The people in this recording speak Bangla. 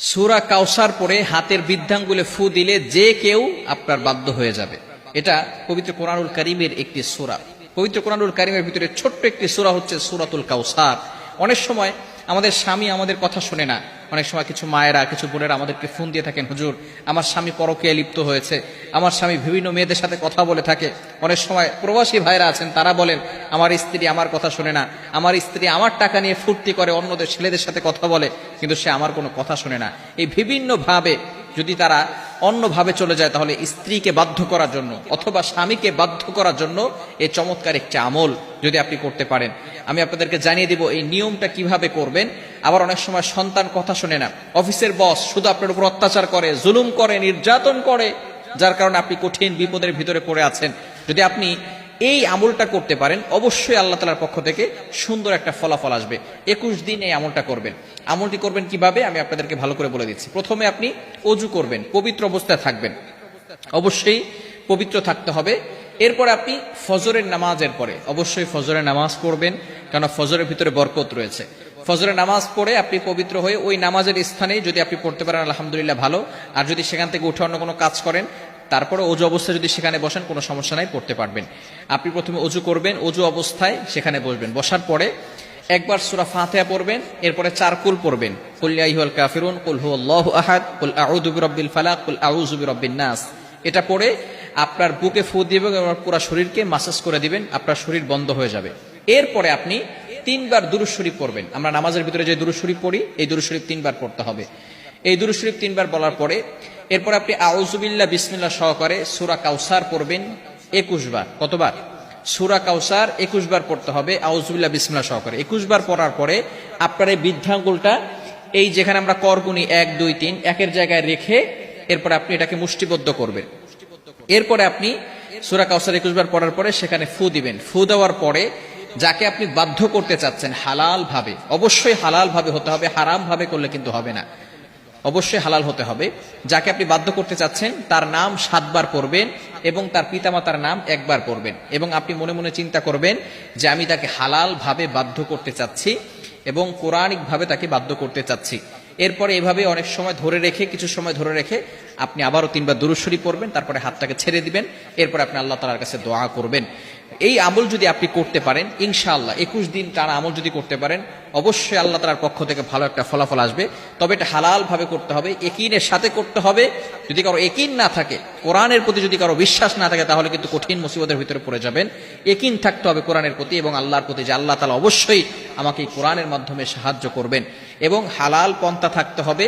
সূরা কাউসার পড়ে হাতের বৃদ্ধাঙ্গুলে ফু দিলে যে কেউ আপনার বাধ্য হয়ে যাবে। এটা পবিত্র কোরআনুল কারীমের একটি সূরা। পবিত্র কোরআনুল কারীমের ভিতরে ছোট্ট একটি সূরা হচ্ছে সূরাতুল কাউসার। অনেক সময় আমাদের স্বামী আমাদের কথা শোনে না। অনেক সময় কিছু মায়েরা, কিছু বোনেরা আমাদেরকে ফোন দিয়ে থাকেন, হুজুর আমার স্বামী পরকীয়ায় লিপ্ত হয়েছে, আমার স্বামী বিভিন্ন মেয়েদের সাথে কথা বলে থাকে। অনেক সময় প্রবাসী ভাইরা আছেন, তারা বলেন আমার স্ত্রী আমার কথা শোনে না, আমার স্ত্রী আমার টাকা নিয়ে ফুর্তি করে অন্যদের ছেলেদের সাথে কথা বলে, কিন্তু সে আমার কোনো কথা শোনে না। এই বিভিন্ন ভাবে যদি তারা অন্যভাবে চলে যায়, তাহলে স্ত্রীকে বাধ্য করার জন্য অথবা স্বামীকে বাধ্য করার জন্য এই চমৎকার একটি আমল যদি আপনি করতে পারেন, আমি আপনাদেরকে জানিয়ে দিব এই নিয়মটা কিভাবে করবেন। আবার অনেক সময় সন্তান কথা শোনে না, অফিসের বস শুধু আপনার উপর অত্যাচার করে, জুলুম করে, নির্যাতন করে, যার কারণে আপনি কঠিন বিপদের ভিতরে পড়ে আছেন। যদি আপনি এই আমলটা করতে পারেন, অবশ্যই আল্লাহ তাআলার পক্ষ থেকে সুন্দর একটা ফলাফল আসবে। 21 দিন এই আমলটা করবেন। আমলটি করবেন কিভাবে আমি আপনাদেরকে ভালো করে বলে দিচ্ছি। প্রথমে আপনি ওযু করবেন, পবিত্র অবস্থায় থাকবেন, অবশ্যই পবিত্র থাকতে হবে। এরপর আপনি ফজরের নামাজের পরে অবশ্যই ফজরের নামাজ পড়বেন, কারণ ফজরের ভিতরে বরকত রয়েছে। ফজরের নামাজ পড়ে আপনি পবিত্র হয়ে ওই নামাজের স্থানে যদি আপনি পড়তে পারেন আলহামদুলিল্লাহ ভালো। আর যদি সেখান থেকে উঠে অন্য কোনো কাজ করেন, তারপরে অজু অবস্থায় যদি সেখানে বসেন কোনো সমস্যা নাই, পড়তে পারবেন। আপনি প্রথমে অজু করবেন, অজু অবস্থায় সেখানে বসবেন, বসার পরে একবার সূরা ফাতিহা পড়বেন, এরপরে 4 কুল পড়বেন, কুল ইয়া আইয়ুহাল কাফিরুন, কুল হুয়াল্লাহু আহাদ, কুল আউযু বিরাব্বিল ফালাক, কুল আউযু বিরাব্বিন নাস। এটা পড়ে আপনার বুকে ফু দিবেন এবং পুরো শরীরকে মাসাজ করে দিবেন, আপনার শরীর বন্ধ হয়ে যাবে। এরপরে আপনি 3 বার দুরূদ শরীফ পড়বেন। আমরা নামাজের ভিতরে যে দুরূদ শরীফ পড়ি, এই দুরূদ শরীফ 3 বার পড়তে হবে। এই দুরূদ শরীফ 3 বার বলার পরে এরপর আপনি আউযু বিল্লাহ বিসমিল্লাহ সহকারে সূরা কাউসার পড়বেন 21 বার। কতবার? সূরা কাউসার 21 বার পড়তে হবে আউযু বিল্লাহ বিসমিল্লাহ সহকারে। 21 বার পড়ার পরে আপনার এই বৃদ্ধাঙ্গুলটা এই যেখানে আমরা করগুনি 1 2 3 একের জায়গায় রেখে এরপর আপনি এটাকে মুষ্টিবদ্ধ করবেন। এরপরে আপনি সূরা কাউসার 21 বার পড়ার পরে সেখানে ফু দিবেন। ফু দেওয়ার পরে যাকে আপনি বাধ্য করতে চাচ্ছেন হালাল ভাবে, অবশ্যই হালাল ভাবে হতে হবে, হারাম ভাবে করলে কিন্তু হবে না, অবশ্যই হালাল হতে হবে। যাকে আপনি বাধ্য করতে চাচ্ছেন তার নাম 7 বার পড়বেন এবং তার পিতামাতার নাম 1 বার পড়বেন, এবং আপনি মনে মনে চিন্তা করবেন যে আমি তাকে হালাল ভাবে বাধ্য করতে চাচ্ছি এবং কোরআনিক ভাবে তাকে বাধ্য করতে চাচ্ছি। এরপরে এভাবে অনেক সময় ধরে রেখে, কিছু সময় ধরে রেখে আপনি আবারও 3 বার দুরূদ শরীফ পড়বেন, তারপরে হাতটাকে ছেড়ে দিবেন। এরপর আপনি আল্লাহ তাআলার কাছে দোয়া করবেন। এই আমল যদি আপনি করতে পারেন ইনশাআল্লাহ 21 দিন টানা আমল যদি করতে পারেন, অবশ্যই আল্লাহ তাআলার পক্ষ থেকে ভালো একটা ফলাফল আসবে। তবে এটা হালাল ভাবে করতে হবে, ইয়াকিনের সাথে করতে হবে। যদি কারো ইয়াকিন না থাকে, কোরআনের প্রতি যদি কারো বিশ্বাস না থাকে, তাহলে কিন্তু কঠিন মুসিবতের ভিতরে পড়ে যাবেন। ইয়াকিন থাকতে হবে কোরআনের প্রতি এবং আল্লাহর প্রতি, যে আল্লাহ তাআলা অবশ্যই আমাকে এই কোরআনের মাধ্যমে সাহায্য করবেন, এবং হালাল পন্থা থাকতে হবে।